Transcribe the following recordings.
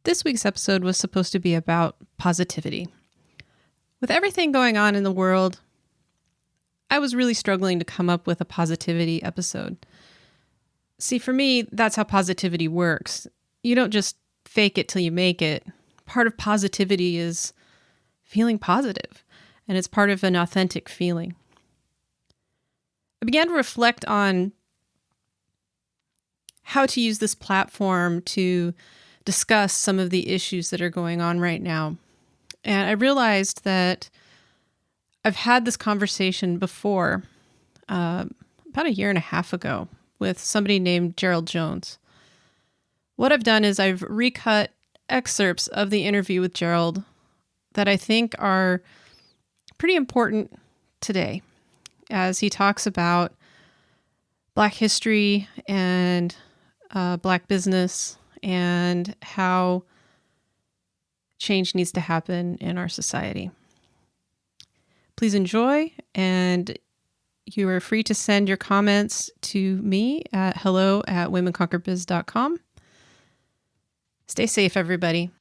This week's episode was supposed to be about positivity. With everything going on in the world, I was really struggling to come up with a positivity episode. See, for me, that's how positivity works. You don't just fake it till you make it. Part of positivity is feeling positive, and it's part of an authentic feeling. I began to reflect on how to use this platform to discuss some of the issues that are going on right now. And I realized that I've had this conversation before, about a year and a half ago, with somebody named Gerald Jones. What I've done is I've recut excerpts of the interview with Gerald that I think are pretty important today, as he talks about Black history and Black business and how change needs to happen in our society. Please enjoy, and you are free to send your comments to me at hello@womenconquerbiz.com. Stay safe, everybody.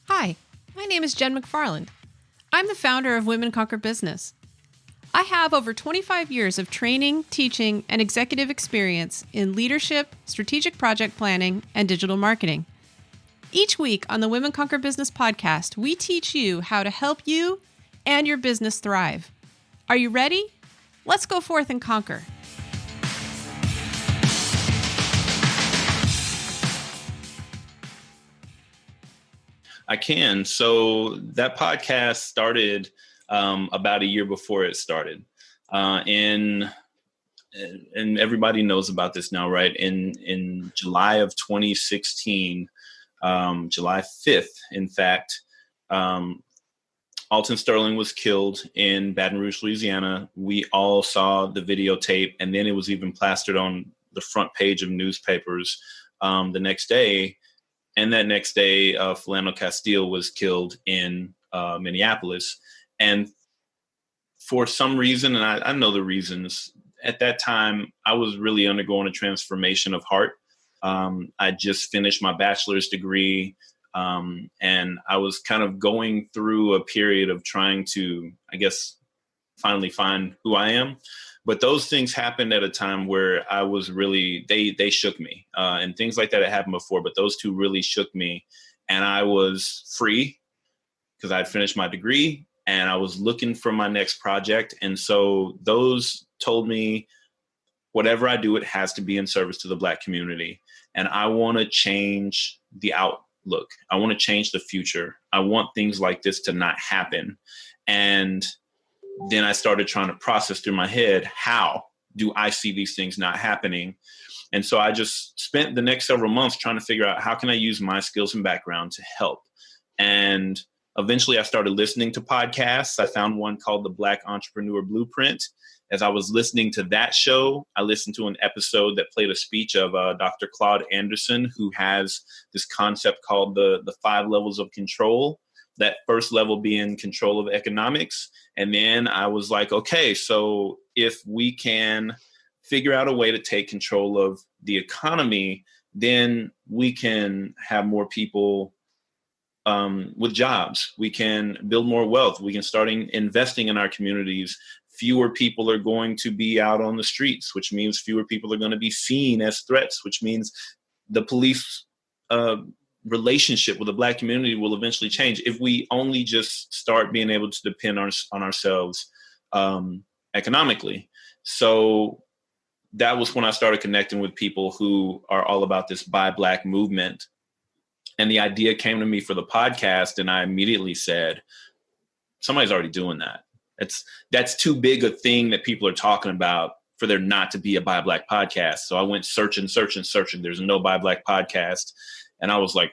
Hi, my name is Jen McFarland. I'm the founder of Women Conquer Business. I have over 25 years of training, teaching, and executive experience in leadership, strategic project planning, and digital marketing. Each week on the Women Conquer Business podcast, we teach you how to help you and your business thrive. Are you ready? Let's go forth and conquer. I can. So that podcast started about a year before it started. And everybody knows about this now, right? In July of 2016, July 5th, in fact, Alton Sterling was killed in Baton Rouge, Louisiana. We all saw the videotape, and then it was even plastered on the front page of newspapers the next day. And that next day, Philando Castile was killed in Minneapolis. And for some reason, and I know the reasons, at that time, I was really undergoing a transformation of heart. I just finished my bachelor's degree, and I was kind of going through a period of trying to, I guess, finally find who I am. But those things happened at a time where I was really, they shook me. And things like that had happened before, but those two really shook me. And I was free because I'd finished my degree and I was looking for my next project. And so those told me, whatever I do, it has to be in service to the Black community. And I want to change the outlook. I want to change the future. I want things like this to not happen. And then I started trying to process through my head, how do I see these things not happening? And so I just spent the next several months trying to figure out how can I use my skills and background to help. And eventually I started listening to podcasts. I found one called The Black Entrepreneur Blueprint. As I was listening to that show, I listened to an episode that played a speech of Dr. Claude Anderson, who has this concept called the 5 levels of control. That first level being control of economics. And then I was like, okay, so if we can figure out a way to take control of the economy, then we can have more people with jobs. We can build more wealth. We can start investing in our communities. Fewer people are going to be out on the streets, which means fewer people are going to be seen as threats, which means the police relationship with the Black community will eventually change if we only just start being able to depend on ourselves economically. So that was when I started connecting with people who are all about this Buy Black movement. And the idea came to me for the podcast, and I immediately said, somebody's already doing that. That's too big a thing that people are talking about for there not to be a Buy Black podcast. So I went searching. There's no Buy Black podcast. And I was like,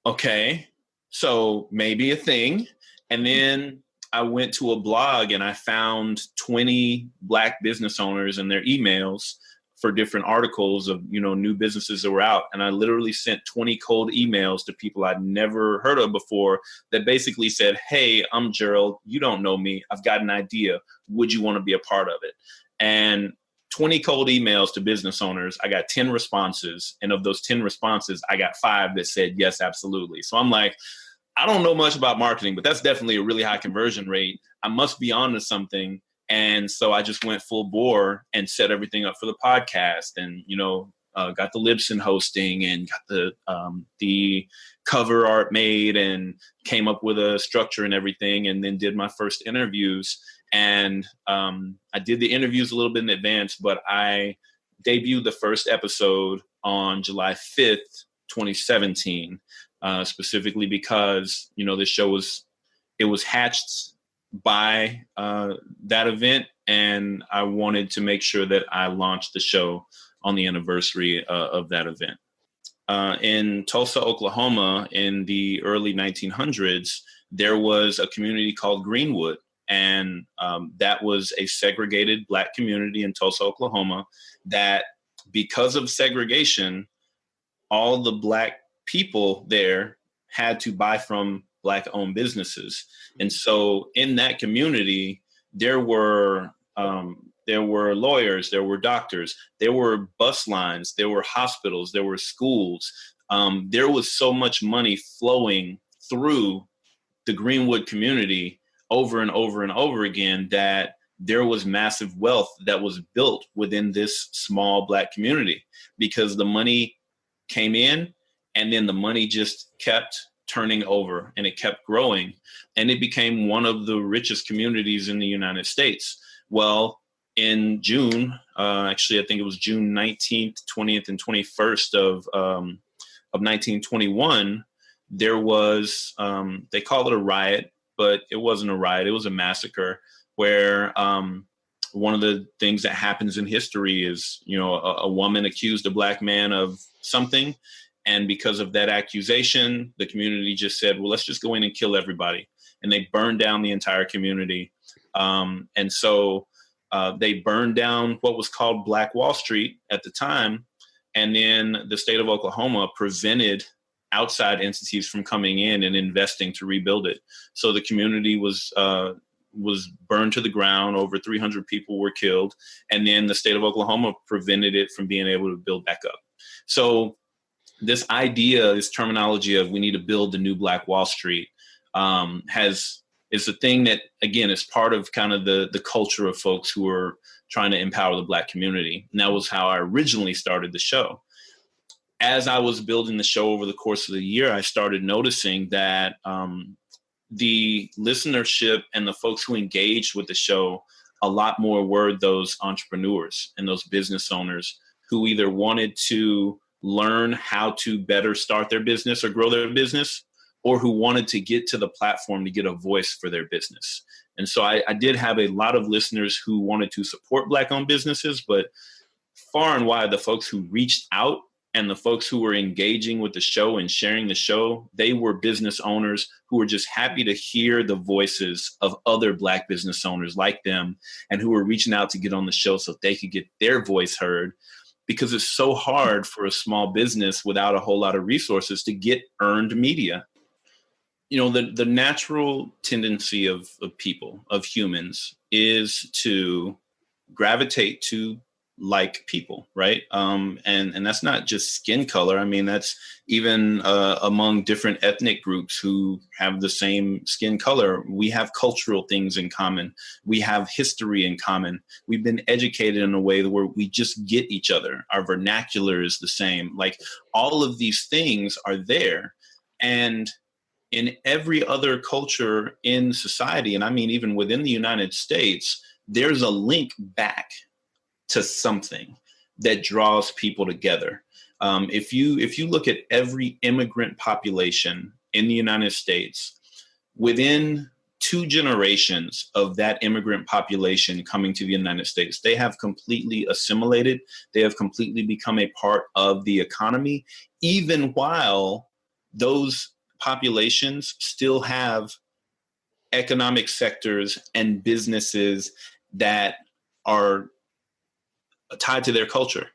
okay, so maybe a thing. And then I went to a blog and I found 20 Black business owners and their emails for different articles of, new businesses that were out. And I literally sent 20 cold emails to people I'd never heard of before that basically said, hey, I'm Gerald. You don't know me. I've got an idea. Would you want to be a part of it? And 20 cold emails to business owners. I got 10 responses. And of those 10 responses, I got 5 that said, yes, absolutely. So I'm like, I don't know much about marketing, but that's definitely a really high conversion rate. I must be onto something. And so I just went full bore and set everything up for the podcast, and, got the Libsyn hosting and got the cover art made and came up with a structure and everything, and then did my first interviews. And I did the interviews a little bit in advance, but I debuted the first episode on July 5th, 2017, specifically because, the show was hatched by that event, and I wanted to make sure that I launched the show on the anniversary of that event. In Tulsa, Oklahoma, in the early 1900s, there was a community called Greenwood, and that was a segregated Black community in Tulsa, Oklahoma, that because of segregation, all the Black people there had to buy from Black-owned businesses. And so in that community, there were lawyers, there were doctors, there were bus lines, there were hospitals, there were schools. There was so much money flowing through the Greenwood community over and over and over again that there was massive wealth that was built within this small Black community, because the money came in and then the money just kept turning over and it kept growing, and it became one of the richest communities in the United States. Well, in June, actually, I think it was June 19th, 20th, and 21st of 1921, there was, they call it a riot, but it wasn't a riot. It was a massacre where one of the things that happens in history is, a woman accused a Black man of something. And because of that accusation, the community just said, well, let's just go in and kill everybody. And they burned down the entire community. And so they burned down what was called Black Wall Street at the time. And then the state of Oklahoma prevented outside entities from coming in and investing to rebuild it. So the community was burned to the ground. Over 300 people were killed. And then the state of Oklahoma prevented it from being able to build back up. So this idea, this terminology of we need to build the new Black Wall Street is a thing that, again, is part of kind of the culture of folks who are trying to empower the Black community. And that was how I originally started the show. As I was building the show over the course of the year, I started noticing that the listenership and the folks who engaged with the show a lot more were those entrepreneurs and those business owners who either wanted to learn how to better start their business or grow their business, or who wanted to get to the platform to get a voice for their business. And so I did have a lot of listeners who wanted to support Black-owned businesses, but far and wide, the folks who reached out and the folks who were engaging with the show and sharing the show, they were business owners who were just happy to hear the voices of other Black business owners like them, and who were reaching out to get on the show so they could get their voice heard. Because it's so hard for a small business without a whole lot of resources to get earned media. The natural tendency of people, of humans, is to gravitate to like people, right? And that's not just skin color. I mean, that's even among different ethnic groups who have the same skin color. We have cultural things in common. We have history in common. We've been educated in a way where we just get each other. Our vernacular is the same. Like, all of these things are there. And in every other culture in society, and I mean, even within the United States, there's a link back to something that draws people together. If you look at every immigrant population in the United States, within 2 generations of that immigrant population coming to the United States, they have completely assimilated. They have completely become a part of the economy, even while those populations still have economic sectors and businesses that are tied to their culture.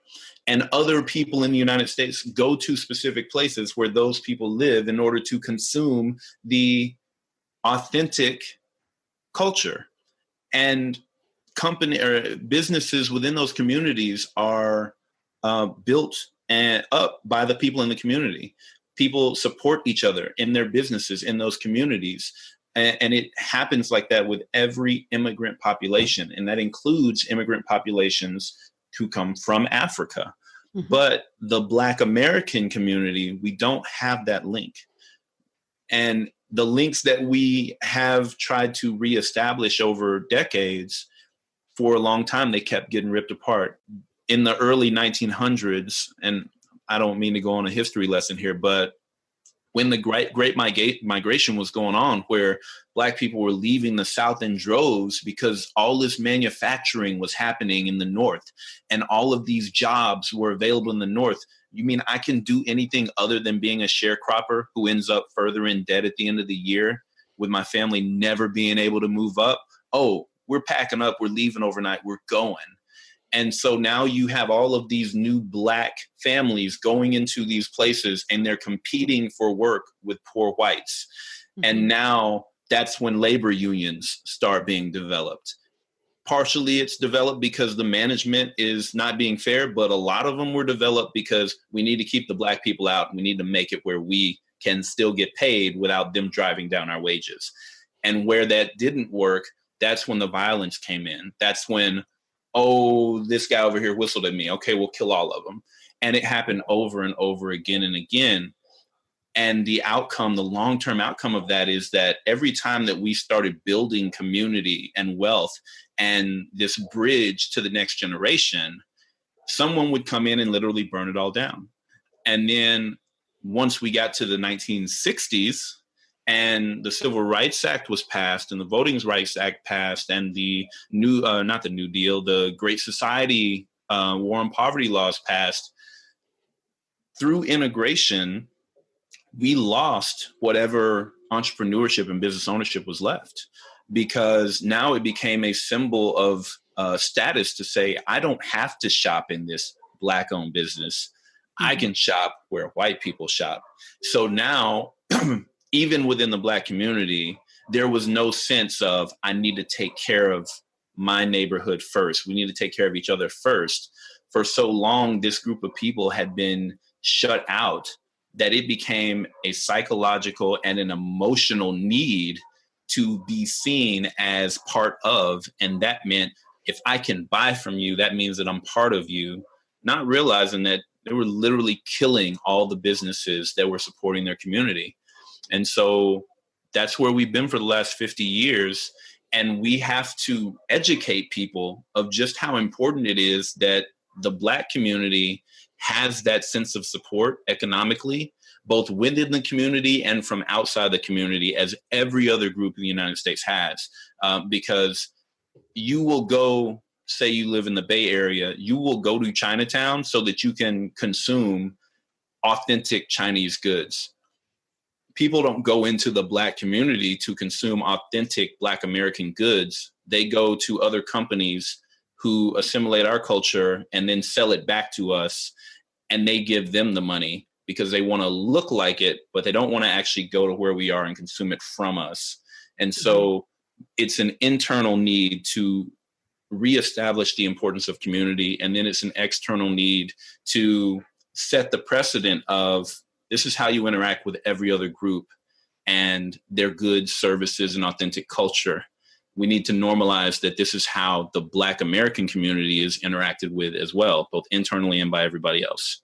And other people in the United States go to specific places where those people live in order to consume the authentic culture. And company or businesses within those communities are built and up by the people in the community. People support each other in their businesses in those communities. And it happens like that with every immigrant population. And that includes immigrant populations who come from Africa. Mm-hmm. But the Black American community, we don't have that link. And the links that we have tried to reestablish over decades, for a long time, they kept getting ripped apart. In the early 1900s, and I don't mean to go on a history lesson here, but when the great migration was going on, where Black people were leaving the South in droves because all this manufacturing was happening in the North and all of these jobs were available in the North. You mean I can do anything other than being a sharecropper who ends up further in debt at the end of the year with my family never being able to move up? Oh, we're packing up, we're leaving overnight, we're going. And so now you have all of these new Black families going into these places and they're competing for work with poor whites. Mm-hmm. And now that's when labor unions start being developed. Partially it's developed because the management is not being fair, but a lot of them were developed because we need to keep the Black people out. We need to make it where we can still get paid without them driving down our wages. And where that didn't work, that's when the violence came in. That's when, oh, this guy over here whistled at me. Okay, we'll kill all of them. And it happened over and over again and again. And the outcome, the long-term outcome of that is that every time that we started building community and wealth and this bridge to the next generation, someone would come in and literally burn it all down. And then once we got to the 1960s, and the Civil Rights Act was passed and the Voting Rights Act passed and the not the New Deal, the Great Society War on Poverty laws passed. Through integration, we lost whatever entrepreneurship and business ownership was left, because now it became a symbol of status to say, I don't have to shop in this Black-owned business. Mm-hmm. I can shop where white people shop. So now even within the Black community, there was no sense of, I need to take care of my neighborhood first. We need to take care of each other first. For so long, this group of people had been shut out that it became a psychological and an emotional need to be seen as part of. And that meant if I can buy from you, that means that I'm part of you, not realizing that they were literally killing all the businesses that were supporting their community. And so that's where we've been for the last 50 years. And we have to educate people of just how important it is that the Black community has that sense of support economically, both within the community and from outside the community, as every other group in the United States has. Because you will go, say you live in the Bay Area, you will go to Chinatown so that you can consume authentic Chinese goods. People don't go into the Black community to consume authentic Black American goods. They go to other companies who assimilate our culture and then sell it back to us, and they give them the money because they want to look like it, but they don't want to actually go to where we are and consume it from us. And so it's an internal need to reestablish the importance of community, and then it's an external need to set the precedent of, this is how you interact with every other group and their goods, services, and authentic culture. We need to normalize that this is how the Black American community is interacted with as well, both internally and by everybody else.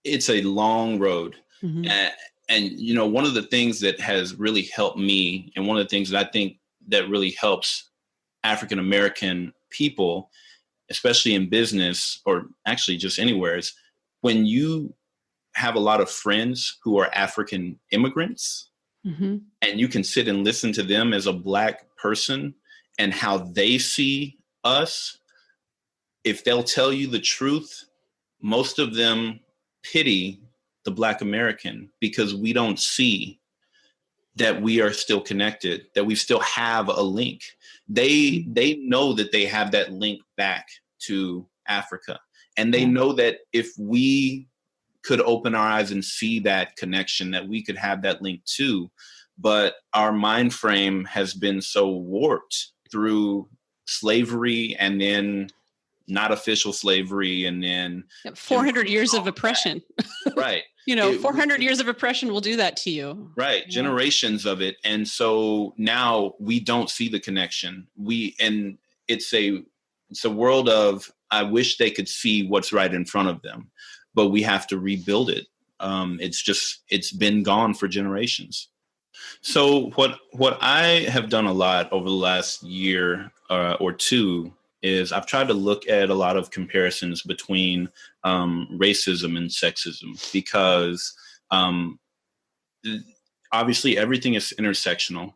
It's a long road. Mm-hmm. And, you know, one of the things that has really helped me, and one of the things that I think that really helps African American people, especially in business or actually just anywhere, is when you have a lot of friends who are African immigrants, mm-hmm. and you can sit and listen to them as a Black person and how they see us. If they'll tell you the truth, most of them pity the Black American because we don't see that we are still connected, that we still have a link. They know that they have that link back to Africa. And they know that if we could open our eyes and see that connection, that we could have that link too. But our mind frame has been so warped through slavery and then not official slavery and then 400 years of oppression. Right. 400 years of oppression will do that to you. Right. Yeah. Generations of it. And so now we don't see the connection. And it's a world of, I wish they could see what's right in front of them, but we have to rebuild it. It's been gone for generations. So what I have done a lot over the last year or two is I've tried to look at a lot of comparisons between racism and sexism, because obviously everything is intersectional.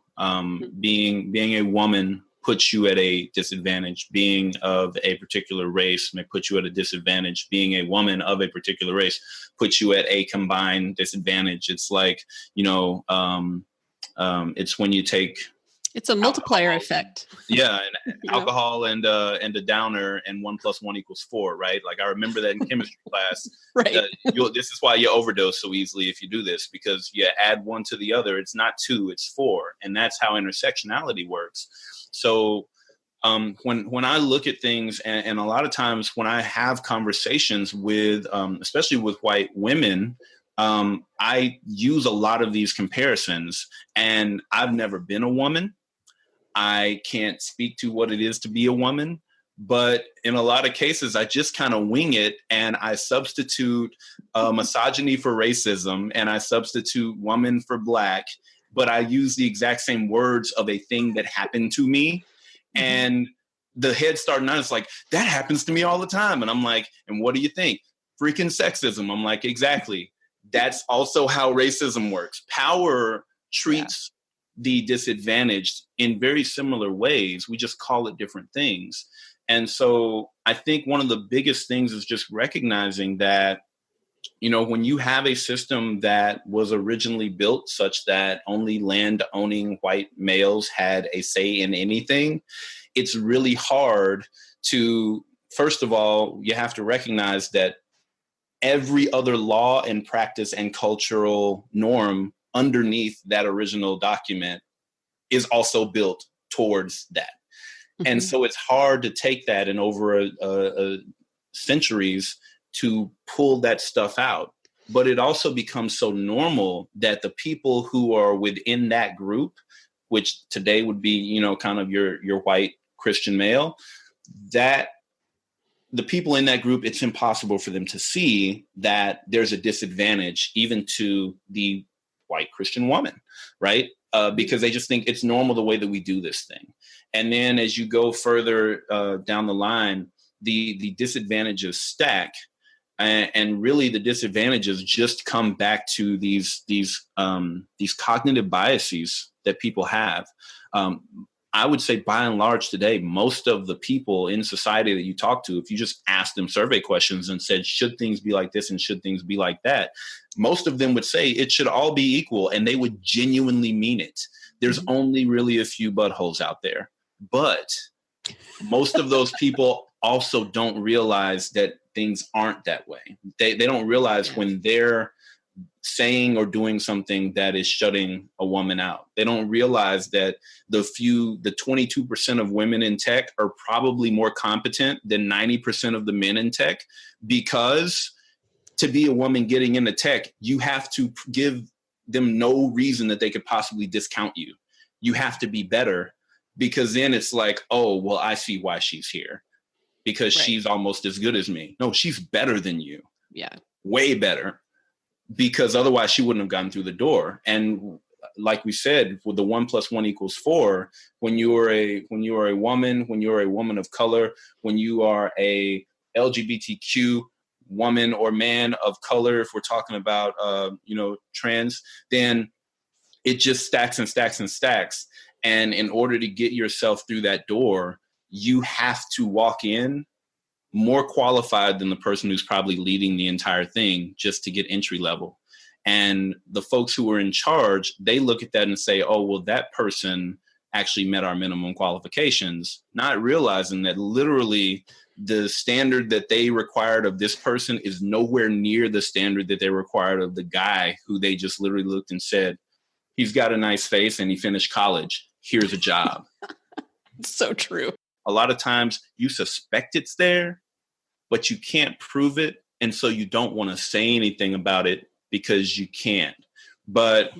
Being a woman puts you at a disadvantage. Being of a particular race may put you at a disadvantage. Being a woman of a particular race puts you at a combined disadvantage. It's like, it's when you take... It's a multiplier effect. Yeah, and alcohol and a downer, and 1 + 1 = 4, right? Like I remember that in chemistry class. Right. This is why you overdose so easily if you do this, because you add one to the other. It's not 2, it's 4, and that's how intersectionality works. So when I look at things, and a lot of times when I have conversations with, especially with white women, I use a lot of these comparisons, and I've never been a woman. I can't speak to what it is to be a woman, but in a lot of cases, I just kind of wing it, and I substitute misogyny for racism, and I substitute woman for black, but I use the exact same words of a thing that happened to me. Mm-hmm. And the heads start nodding. It's like, that happens to me all the time. And I'm like, and what do you think? Freaking sexism. I'm like, exactly. That's also how racism works. Power treats the disadvantaged in very similar ways. We just call it different things. And so I think one of the biggest things is just recognizing that, when you have a system that was originally built such that only land-owning white males had a say in anything, it's really hard to, first of all, you have to recognize that every other law and practice and cultural norm underneath that original document is also built towards that. Mm-hmm. And so it's hard to take that and over centuries to pull that stuff out. But it also becomes so normal that the people who are within that group, which today would be, kind of your white Christian male, that the people in that group, it's impossible for them to see that there's a disadvantage even to the white Christian woman, right? Because they just think it's normal the way that we do this thing. And then as you go further down the line, the disadvantages stack, and really the disadvantages just come back to these cognitive biases that people have. I would say by and large today, most of the people in society that you talk to, if you just ask them survey questions and said, should things be like this and should things be like that, most of them would say it should all be equal, and they would genuinely mean it. There's only really a few buttholes out there. But most of those people also don't realize that things aren't that way. They don't realize when they're saying or doing something that is shutting a woman out. They don't realize that the 22% of women in tech are probably more competent than 90% of the men in tech, because to be a woman getting into tech, you have to give them no reason that they could possibly discount you. You have to be better, because then it's like, oh, well, I see why she's here, because she's almost as good as me. No, she's better than you. Yeah. Way better. Because otherwise she wouldn't have gotten through the door. And like we said, with the 1 + 1 = 4, when you are a woman, when you're a woman of color, when you are a LGBTQ woman or man of color, if we're talking about trans, then it just stacks and stacks and stacks. And in order to get yourself through that door, you have to walk in more qualified than the person who's probably leading the entire thing just to get entry level. And the folks who are in charge, they look at that and say, oh, well, that person actually met our minimum qualifications, not realizing that literally the standard that they required of this person is nowhere near the standard that they required of the guy who they just literally looked and said, he's got a nice face and he finished college. Here's a job. It's so true. A lot of times you suspect it's there, but you can't prove it. And so you don't want to say anything about it because you can't. But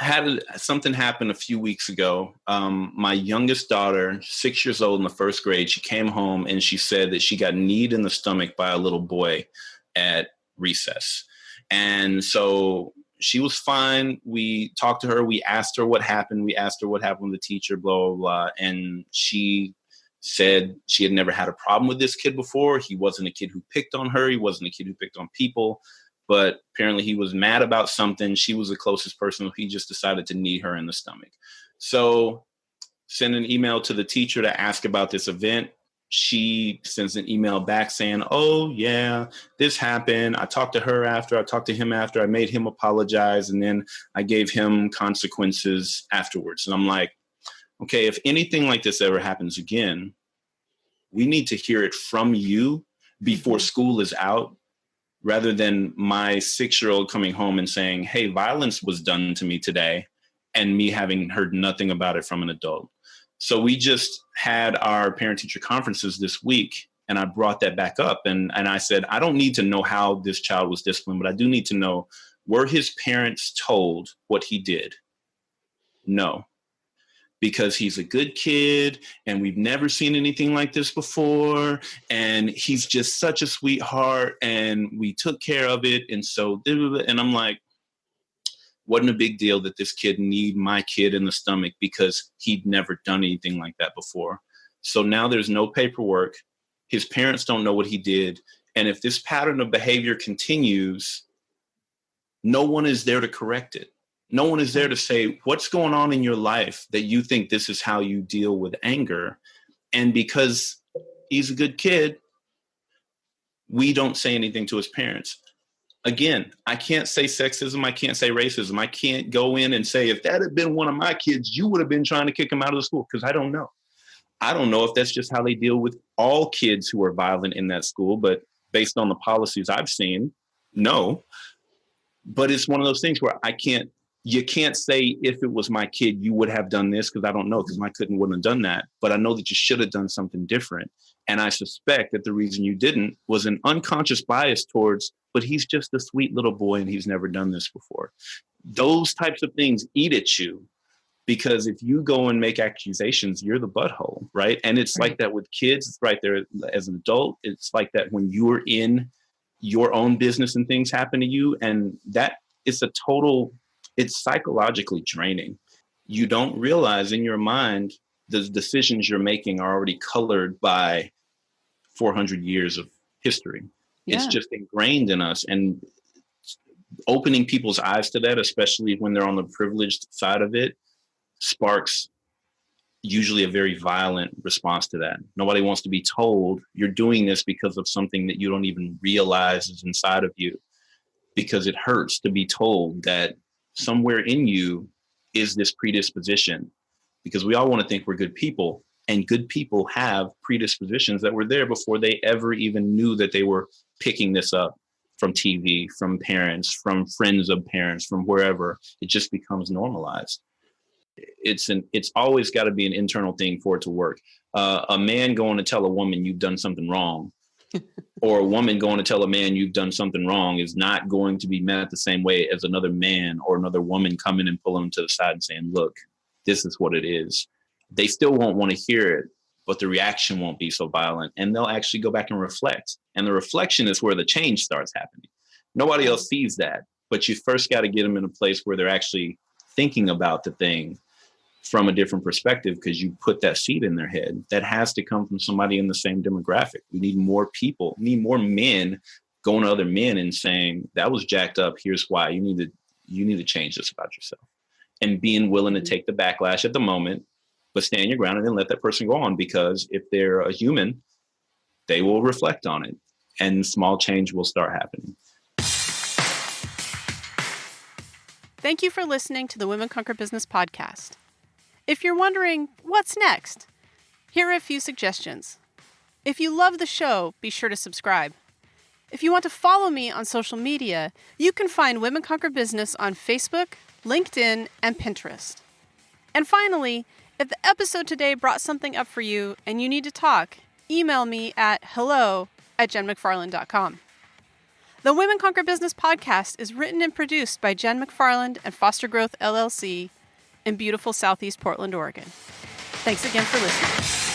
I had something happen a few weeks ago. My youngest daughter, 6 years old in the first grade, she came home and she said that she got kneed in the stomach by a little boy at recess. And so she was fine. We talked to her. We asked her what happened. We asked her what happened with the teacher, blah, blah, blah. And she said she had never had a problem with this kid before. He wasn't a kid who picked on her. He wasn't a kid who picked on people. But apparently he was mad about something. She was the closest person. He just decided to knee her in the stomach. So send an email to the teacher to ask about this event. She sends an email back saying, oh, yeah, this happened. I talked to her after. I talked to him after. I made him apologize. And then I gave him consequences afterwards. And I'm like, okay, if anything like this ever happens again, we need to hear it from you before school is out, rather than my 6-year-old coming home and saying, hey, violence was done to me today, and me having heard nothing about it from an adult. So we just had our parent-teacher conferences this week, and I brought that back up. And I said, I don't need to know how this child was disciplined, but I do need to know, were his parents told what he did? No. Because he's a good kid and we've never seen anything like this before. And he's just such a sweetheart and we took care of it. And so, and I'm like, wasn't a big deal that this kid kneed my kid in the stomach because he'd never done anything like that before. So now there's no paperwork. His parents don't know what he did. And if this pattern of behavior continues, no one is there to correct it. No one is there to say, what's going on in your life that you think this is how you deal with anger? And because he's a good kid, we don't say anything to his parents. Again, I can't say sexism. I can't say racism. I can't go in and say, if that had been one of my kids, you would have been trying to kick him out of the school, because I don't know. I don't know if that's just how they deal with all kids who are violent in that school, but based on the policies I've seen, no. But it's one of those things where you can't say, if it was my kid, you would have done this, because I don't know, because my kid wouldn't have done that. But I know that you should have done something different. And I suspect that the reason you didn't was an unconscious bias towards, but he's just a sweet little boy and he's never done this before. Those types of things eat at you, because if you go and make accusations, you're the butthole, right? And it's right. Like that with kids. It's right there as an adult. It's like that when you're in your own business and things happen to you. And that is it's psychologically draining. You don't realize in your mind the decisions you're making are already colored by 400 years of history. Yeah. It's just ingrained in us, and opening people's eyes to that, especially when they're on the privileged side of it, sparks usually a very violent response to that. Nobody wants to be told you're doing this because of something that you don't even realize is inside of you, because it hurts to be told that somewhere in you is this predisposition, because we all want to think we're good people, and good people have predispositions that were there before they ever even knew that they were picking this up from TV, from parents, from friends of parents, from wherever. It just becomes normalized. It's always got to be an internal thing for it to work. A man going to tell a woman you've done something wrong, or a woman going to tell a man you've done something wrong, is not going to be met the same way as another man or another woman coming and pulling them to the side and saying, look, this is what it is. They still won't want to hear it, but the reaction won't be so violent, and they'll actually go back and reflect. And the reflection is where the change starts happening. Nobody else sees that, but you first got to get them in a place where they're actually thinking about the thing from a different perspective, because you put that seed in their head. That has to come from somebody in the same demographic. We need more people, we need more men going to other men and saying, that was jacked up. Here's why. You need to change this about yourself. And being willing to take the backlash at the moment, but stand your ground and then let that person go on, because if they're a human, they will reflect on it and small change will start happening. Thank you for listening to the Women Conquer Business podcast. If you're wondering, what's next? Here are a few suggestions. If you love the show, be sure to subscribe. If you want to follow me on social media, you can find Women Conquer Business on Facebook, LinkedIn, and Pinterest. And finally, if the episode today brought something up for you and you need to talk, email me at hello@jenmcfarland.com. The Women Conquer Business podcast is written and produced by Jen McFarland and Foster Growth LLC in beautiful Southeast Portland, Oregon. Thanks again for listening.